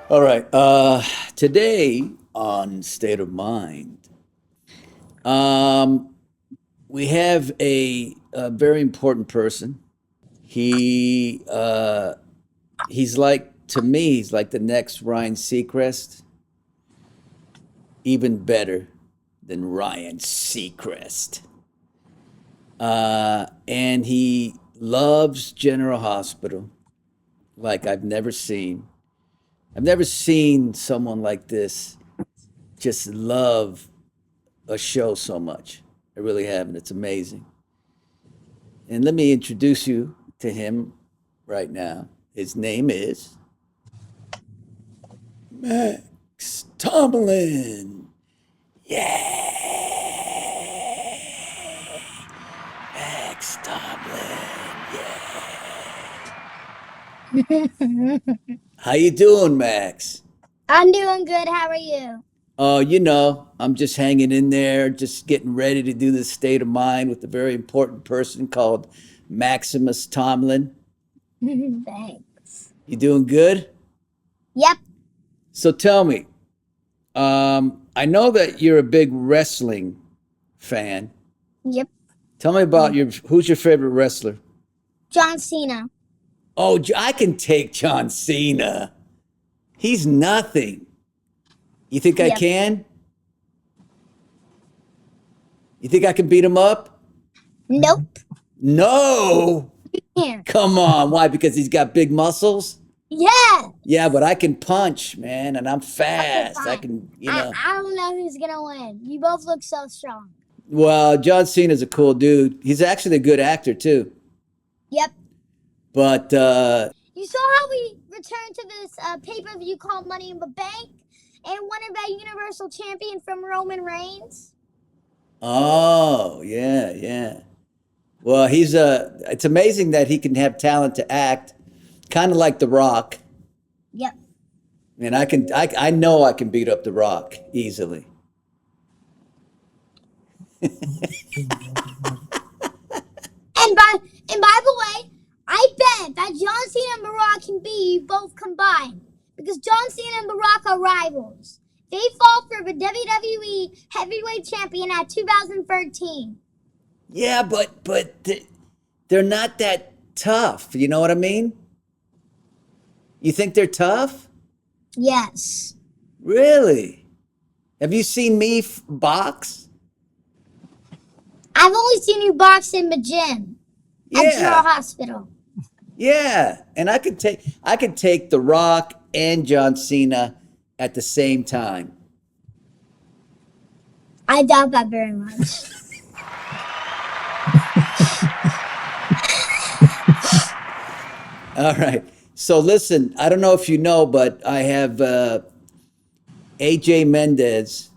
All right. Today on State of Mind, um, we have a very important person. He he's like to me, he's like the next Ryan Seacrest, even better than Ryan Seacrest. And he loves General Hospital like I've never seen. I've never seen someone like this just love a show so much. I really haven't. It's amazing. And let me introduce you to him right now. His name is Max Tomlin. Yeah, Max Tomlin. How you doing, Max? I'm doing good. How are you? Oh, I'm just hanging in there, just getting ready to do this state of mind with a very important person called Maximus Tomlin. Thanks. You doing good? Yep. So tell me, I know that you're a big wrestling fan. Yep. Tell me about who's your favorite wrestler? John Cena. Oh, I can take John Cena. He's nothing. You think I Yep. can? You think I can beat him up? Nope. No. Here. Come on. Why? Because he's got big muscles? Yeah. Yeah, but I can punch, man, and I'm Okay, fast. I fine. can, I don't know who's gonna win. You both look so strong. Well, John Cena's a cool dude. He's actually a good actor too. Yep. But You saw how we returned to this pay-per-view called Money in the Bank and won it by Universal Champion from Roman Reigns? oh, yeah, yeah. Well, it's amazing that he can have talent to act, kind of like The Rock. Yep. And I know I can beat up The Rock easily. And by the way, I bet that John Cena and The Rock can beat you both combined because John Cena and The Rock are rivals. They fought for the WWE Heavyweight Champion at 2013. Yeah, but they're not that tough. You know what I mean? You think they're tough? Yes. Really? Have you seen me box? I've only seen you box in the gym at General Yeah, Hospital. yeah. And I could take The Rock and John Cena at the same time. I doubt that very much. All right. So listen, I don't know if you know, but I have AJ Mendes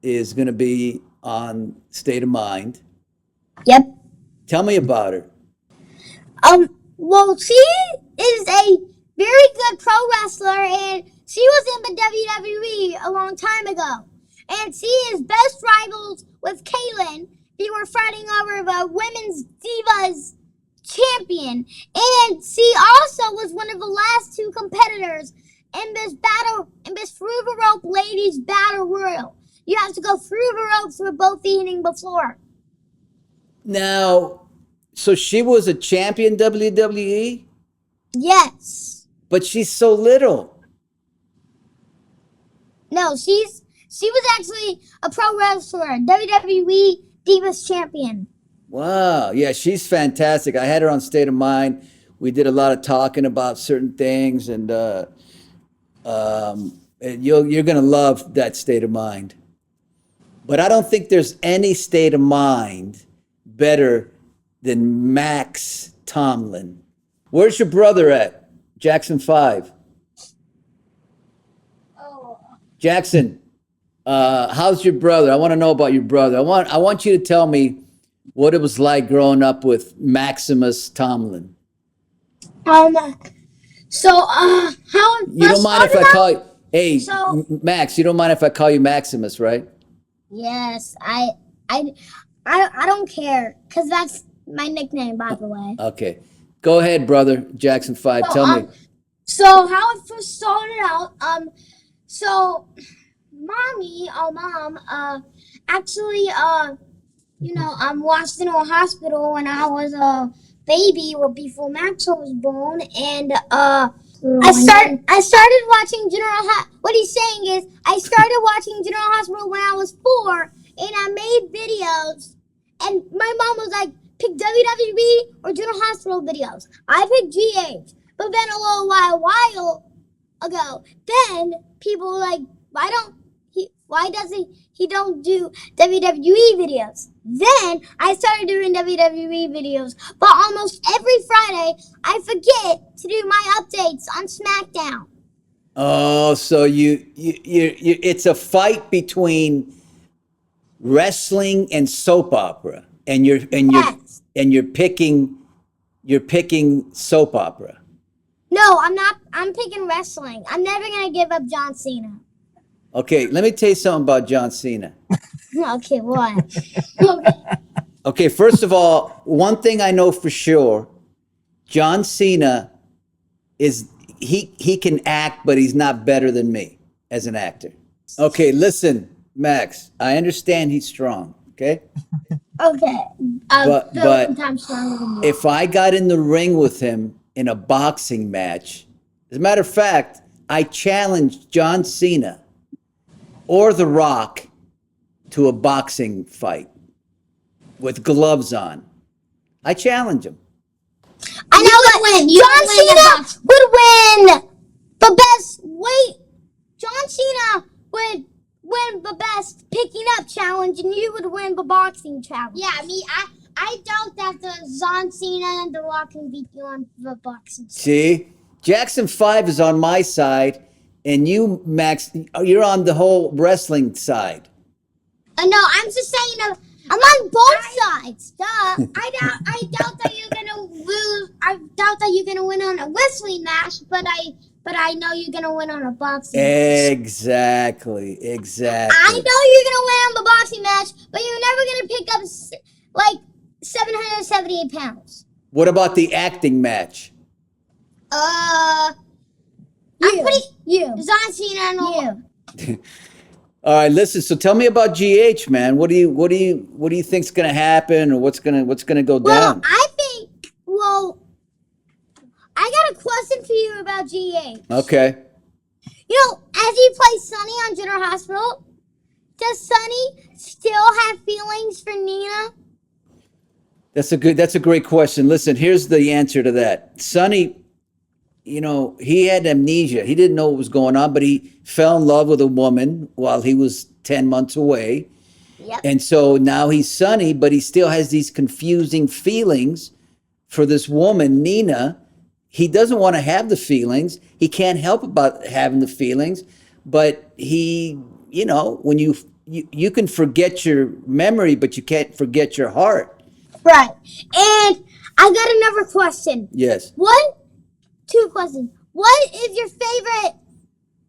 is going to be on State of Mind. Yep. Tell me about her. Well, she is a very good pro wrestler, and she was in the WWE a long time ago. And she is best rivals with Kaylin. They were fighting over the Women's Divas Champion. And she also was one of the last two competitors in this through the rope ladies battle royal. You have to go through the ropes with both feet hitting the floor. Now, so she was a champion WWE, Yes. but she's so little. No, she was actually a pro wrestler, WWE Divas Champion. Wow. Yeah, she's fantastic. I had her on State of Mind. We did a lot of talking about certain things, and you're gonna love that State of Mind. But I don't think there's any state of mind better than Max Tomlin. Where's your brother at? Jackson 5. Oh. Jackson, how's your brother? I want to know about your brother. I want you to tell me what it was like growing up with Maximus Tomlin. So how it You don't first mind if started I out? call you, hey, So Max, you don't mind if I call you Maximus, right? yes, I don't care because that's my nickname, by the way. Okay. Go ahead, brother. Jackson 5. So Tell me. So how it first started out, so mom, actually, watched in a hospital when I was a baby, or before Max was born, and I started watching What he's saying is, I started watching General Hospital when I was 4, and I made videos, and my mom was like, pick WWE or General Hospital videos. I picked GH, but then a little while ago, then people were like, why doesn't he don't do WWE videos? Then I started doing WWE videos, but almost every Friday I forget to do my updates on SmackDown. Oh, so it's a fight between wrestling and soap opera, and Yes. you're picking soap opera. No, I'm not. I'm picking wrestling. I'm never gonna give up John Cena. Okay, let me tell you something about John Cena. Okay, what? Okay. Okay, first of all, one thing I know for sure, John Cena is he can act, but he's not better than me as an actor. Okay, listen, Max, I understand he's strong, okay? Okay. But Times stronger than you. if I got in the ring with him in a boxing match, as a matter of fact, I challenged John Cena or The Rock to a boxing fight with gloves on. I challenge him. I know that John Cena would win the best weight. John Cena would win the best picking up challenge, and you would win the boxing challenge. Yeah, I doubt that the John Cena and The Rock can beat you on the boxing. See? Jackson 5 is on my side, and you, Max, you're on the whole wrestling side. No, I'm just saying, I'm on both sides. Duh. I doubt that you're gonna lose. I doubt that you're gonna win on a wrestling match, but I know you're gonna win on a boxing match. Exactly. I know you're gonna win on the boxing match, but you're never gonna pick up like 778 pounds. What about the acting match? John Cena and you. All right, listen. So tell me about GH, man. What do you think's gonna happen, or what's gonna go down? I got a question for you about GH. Okay. As you play Sonny on General Hospital, does Sonny still have feelings for Nina? That's a great question. Listen, here's the answer to that. Sonny, he had amnesia. He didn't know what was going on, but he fell in love with a woman while he was 10 months away. Yep. And so now he's Sonny, but he still has these confusing feelings for this woman, Nina. He doesn't want to have the feelings. He can't help about having the feelings, but when you can forget your memory, but you can't forget your heart. Right. And I got another question. Yes. Two questions. What is your favorite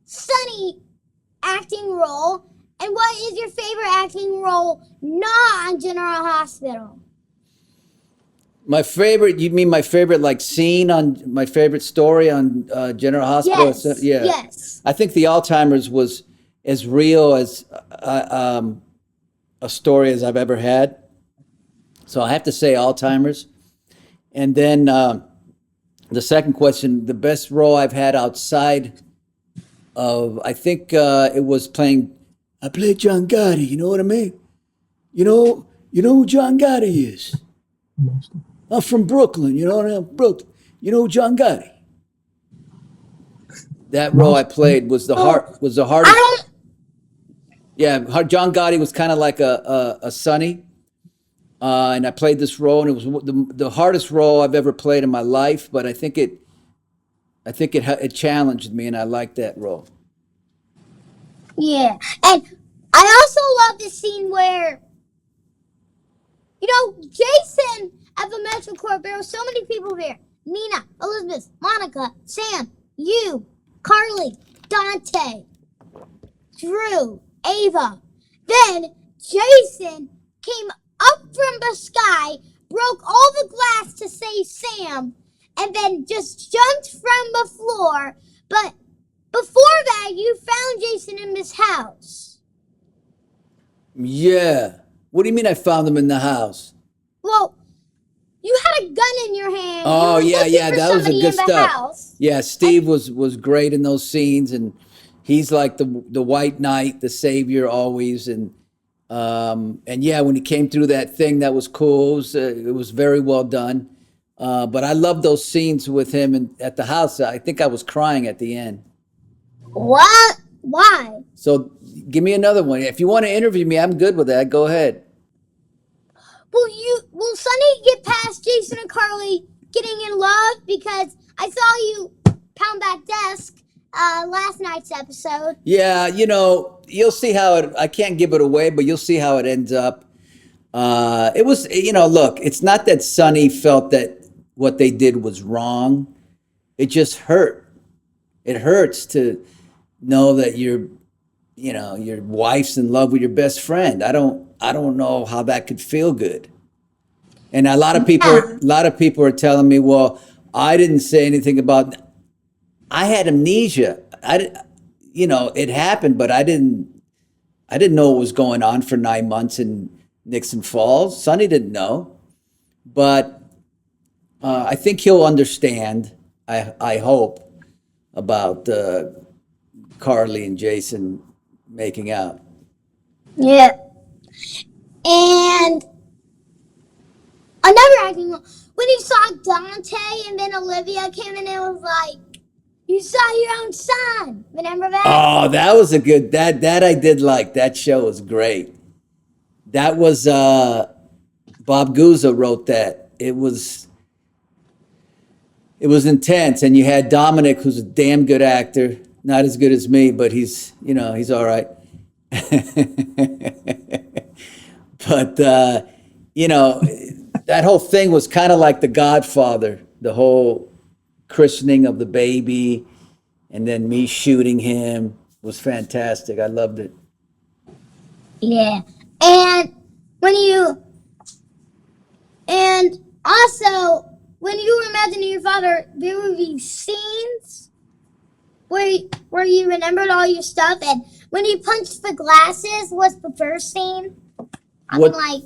Sonny acting role, and what is your favorite acting role not on General Hospital? My favorite, you mean my favorite scene on my favorite story on General Hospital? Yes. Yeah. Yes. I think the Alzheimer's was as real as a story as I've ever had. So I have to say Alzheimer's. And then the second question, the best role I've had outside of, I think it was I played John Gotti, you know what I mean? You know who John Gotti is? I'm from Brooklyn, Brooklyn. You know who John Gotti? That role I played was the hardest. Yeah, John Gotti was kind of like a Sonny. And I played this role, and it was the hardest role I've ever played in my life. But I think it challenged me, and I liked that role. Yeah, and I also love the scene where, Jason at the medical court. There were so many people there: Nina, Elizabeth, Monica, Sam, you, Carly, Dante, Drew, Ava. Then Jason came up from the sky, broke all the glass to save Sam, and then just jumped from the floor. But before that, you found Jason in his house. Yeah. What do you mean I found him in the house? Well, you had a gun in your hand. You Oh were yeah, looking yeah, for that was a somebody good in the stuff. house. Yeah, And Steve was great in those scenes, and he's like the white knight, the savior always, and yeah, when he came through that thing, that was cool. It was very well done. But I love those scenes with him at the house. I think I was crying at the end. what? Why? So give me another one. If you want to interview me, I'm good with that. Go ahead. Will Sonny get past Jason and Carly getting in love? Because I saw you pound that desk last night's episode. Yeah, you'll see how it. I can't give it away, but you'll see how it ends up. It was, look, it's not that Sonny felt that what they did was wrong. It just hurt. It hurts to know that your wife's in love with your best friend. I don't know how that could feel good. And Yeah. a lot of people are telling me, well, I didn't say anything about. I had amnesia. It happened, but I didn't know what was going on for 9 months in Nixon Falls. Sonny didn't know, but I think he'll understand. I hope about Carly and Jason making out. Yeah. And another acting when you saw Dante and then Olivia came in, it was like you saw your own son. Remember that? Oh, that was a good that I did like. That show was great. That was Bob Guzzo wrote that. It was intense, and you had Dominic, who's a damn good actor. Not as good as me, but he's all right. But you know, that whole thing was kind of like The Godfather. The whole christening of the baby, and then me shooting him was fantastic. I loved it. Yeah. And when you and also when you were imagining your father, there would be scenes where you remembered all your stuff, and when you punched the glasses was the first scene. I mean, What? like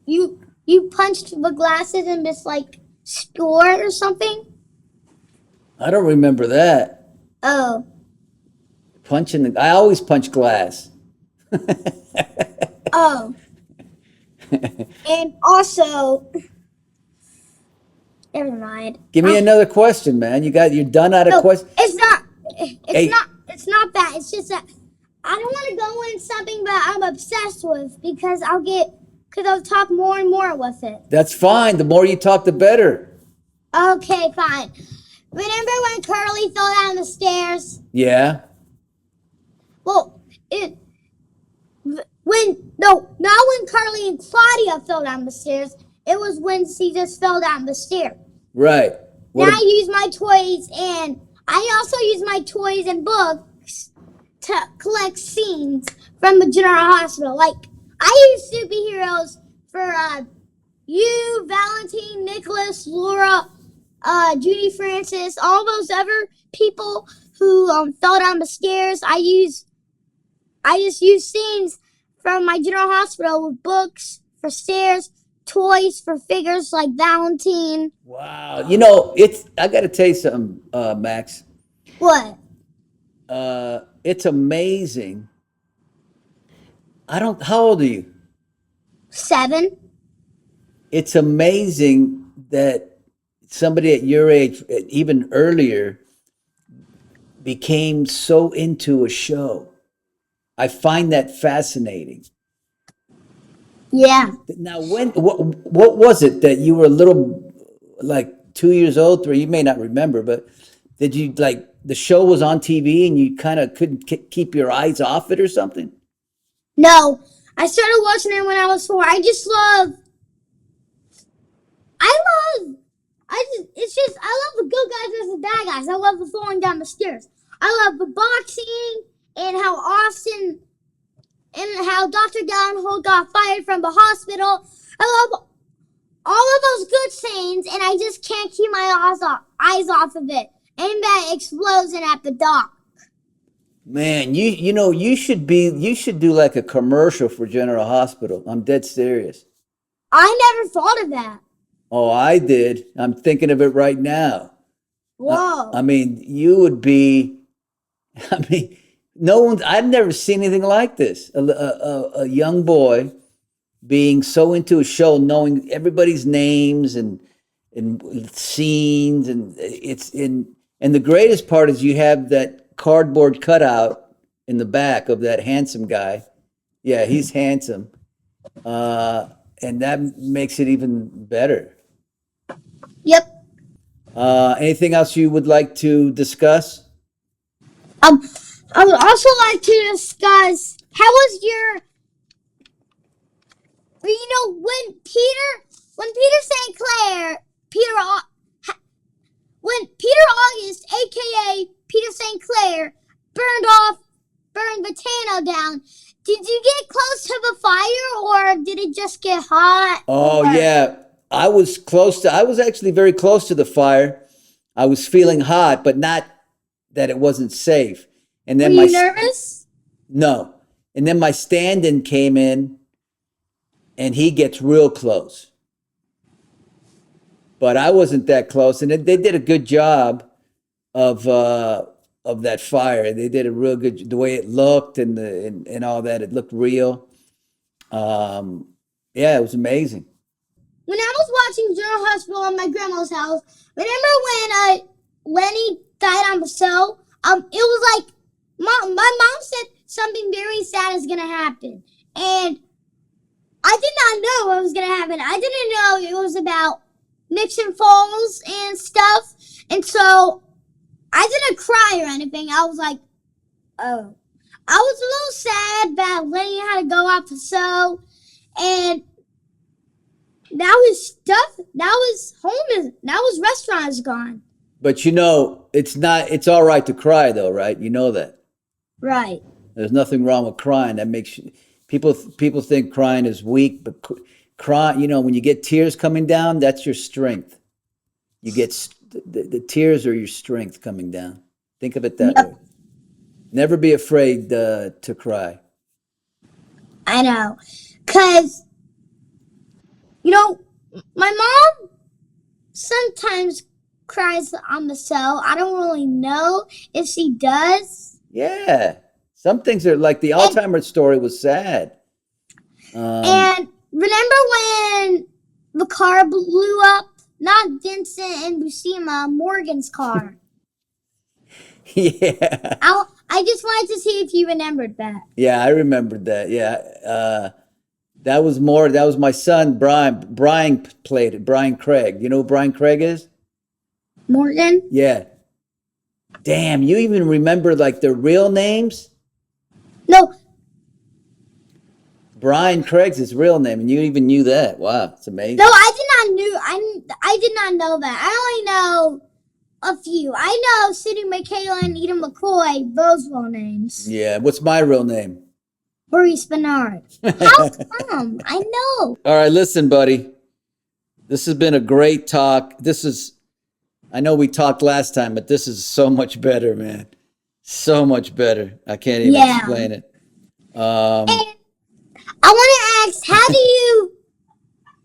you punched the glasses in this like store or something. I don't remember that. Oh, I always punch glass. oh, and also, never mind. Give me another question, man. You're done out of No, questions. it's not. It's Hey, not. It's not that. It's just that I don't want to go in something that I'm obsessed with because I'll talk more and more with it. that's fine. The more you talk, the better. Okay, fine. Remember when Curly fell down the stairs? Yeah. Well, it when no, not when Carly and Claudia fell down the stairs. It was when she just fell down the stairs. Right. Then What? I use my toys, and I also use my toys and books to collect scenes from the General Hospital. Like I use superheroes for you, Valentine, Nicholas, Laura, Judy Francis, all those other people who fell down the stairs. I just use scenes from my General Hospital with books for stairs, toys for figures like Valentine. Wow. I got to tell you something, Max. What? It's amazing. How old are you? 7? It's amazing that somebody at your age, even earlier, became so into a show. I find that fascinating. Yeah. Now, what was it that you were a little, like 2 years old, or you may not remember, but did you like the show was on TV and you kind of couldn't keep your eyes off it or something? No, I started watching it when I was 4. I love, I love the good guys versus the bad guys. I love the falling down the stairs. I love the boxing and how Dr. Downhold got fired from the hospital. I love all of those good scenes, and I just can't keep my eyes off of it. And that explosion at the dock. Man, you should do like a commercial for General Hospital. I'm dead serious. I never thought of that. Oh, I did. I'm thinking of it right now. I Whoa. mean, you would be. I mean, no one. I've never seen anything like this. A young boy being so into a show, knowing everybody's names and scenes, and it's in. And the greatest part is you have that cardboard cutout in the back of that handsome guy. Yeah, he's handsome, and that makes it even better. Yep. Anything else you would like to discuss? I would also like to discuss how was your, when Peter St. Clair, when Peter August, aka Peter St. Clair, burned Botano down. Did you get close to the fire, or did it just get hot? Oh yeah, I was close to. I was actually very close to the fire. I was feeling hot, but not that it wasn't safe. And then Were you nervous? no, and then my stand-in came in, and he gets real close. But I wasn't that close, and they did a good job of that fire. They did a real good the way it looked and all that. It looked real. Yeah, it was amazing. When I was watching General Hospital at my grandma's house, remember when Lenny died on the show? It was like my mom said something very sad is gonna happen, and I did not know what was gonna happen. I didn't know it was about Nixon Falls and stuff, and so I didn't cry or anything. I was like, oh. I was a little sad that Lenny had to go off the show, and now his stuff, now his home now his restaurant is gone. But it's all right to cry though, right? You know that. Right. There's nothing wrong with crying. That makes people think crying is weak, but crying, when you get tears coming down, that's your strength. You get the tears are your strength coming down. Think of it that way. Never be afraid to cry. I know, cause my mom sometimes cries on the show. I don't really know if she does. Yeah, some things are like the Alzheimer's story was sad. And remember when the car blew up? Not Vincent and Buscema, Morgan's car. Yeah. I just wanted to see if you remembered that. Yeah, I remembered that. Yeah. That was my son, Brian. Brian played it. Brian Craig. You know who Brian Craig is? Morgan? Yeah. Damn, you even remember like their real names? No. Brian Craig's his real name, and you even knew that. Wow, it's amazing. No, I did not know that. I only know a few. I know Sidney Michaela and Eden McCoy, those real names. Yeah, what's my real name? Maurice Benard. How come? I know. All right, listen, buddy. This has been a great talk. I know we talked last time, but this is so much better, man. So much better. I can't even explain it. And I want to ask,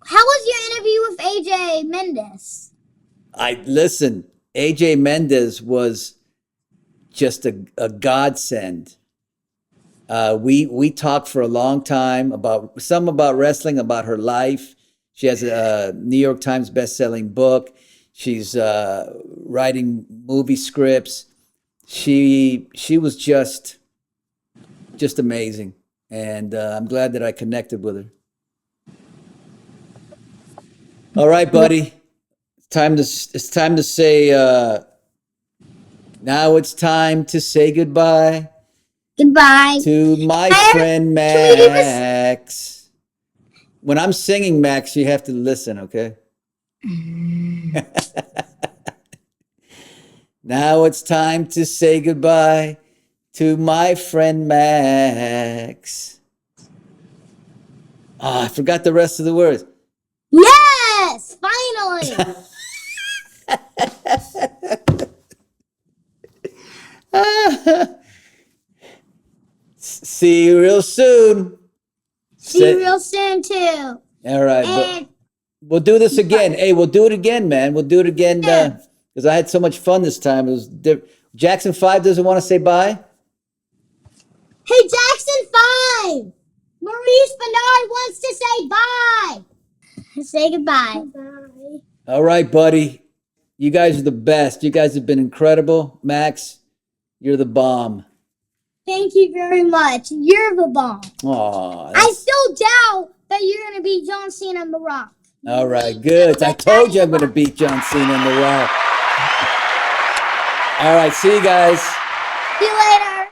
how was your interview with AJ Mendes? Listen, AJ Mendes was just a godsend. We talked for a long time about wrestling, about her life. She has a New York Times best-selling book. She's writing movie scripts. She was just amazing, and I'm glad that I connected with her. All right, buddy. It's time to say. Now it's time to say goodbye. Goodbye to my friend Max. When I'm singing, Max, you have to listen, okay? Now it's time to say goodbye to my friend Max. I forgot the rest of the words. Yes! finally. See you real soon. See you real soon too. All right, And we'll do this again. Hey, we'll do it again, man. We'll do it again because I had so much fun this time. It was Jackson 5 doesn't want to say bye. hey, Jackson 5, Maurice Benard wants to say bye. Say goodbye. Bye. All right, buddy. You guys are the best. You guys have been incredible. Max, you're the bomb. Thank you very much. You're the bomb. Aw, I still doubt that you're going to beat John Cena in The Rock. all right, good. I told you I'm going to beat John Cena in The Rock. All right, see you guys. See you later.